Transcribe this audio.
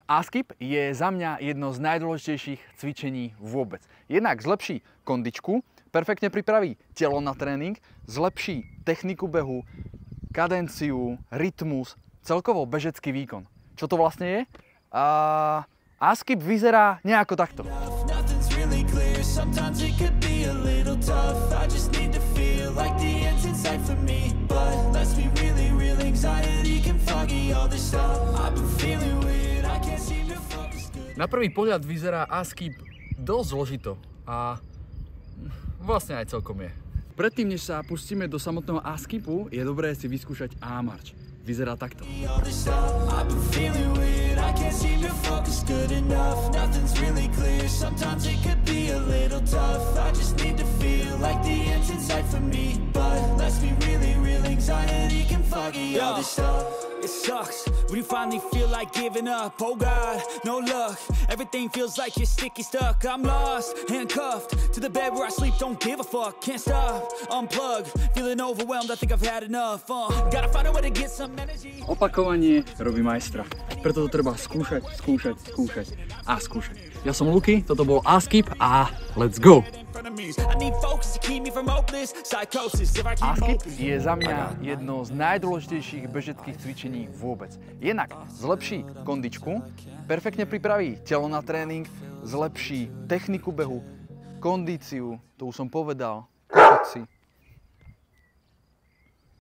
ASKIP je za mňa jedno z najdôležitejších cvičení vôbec. Jednak zlepší kondičku, perfektne pripraví telo na tréning, zlepší techniku behu, kadenciu, rytmus, celkovo bežecký výkon. Čo to vlastne je? ASKIP vyzerá nejako takto. Na prvý pohľad vyzerá ASKIP dosť zložito a vlastne aj celkom je. Predtým, než sa pustíme do samotného ASKIPu, je dobré si vyskúšať A-march. Vyzerá takto. It sucks when you finally feel like giving up. Oh God, no luck. Everything feels like you're sticky stuck. I'm lost, handcuffed to the bed where I sleep. Don't give a fuck, can't stop. Unplug, feeling overwhelmed. I think I've had enough. Gotta find a way to get some energy. Opakovanie robí majstra. Preto to treba skúšať a skúšať. Ja som Luky, toto bol ASKIP a let's go! ASKIP je za mňa jedno z najdôležitejších bežeckých cvičení vôbec. Jednak zlepší kondičku, perfektne pripraví telo na tréning, zlepší techniku behu, kondíciu, to už som povedal, košíci.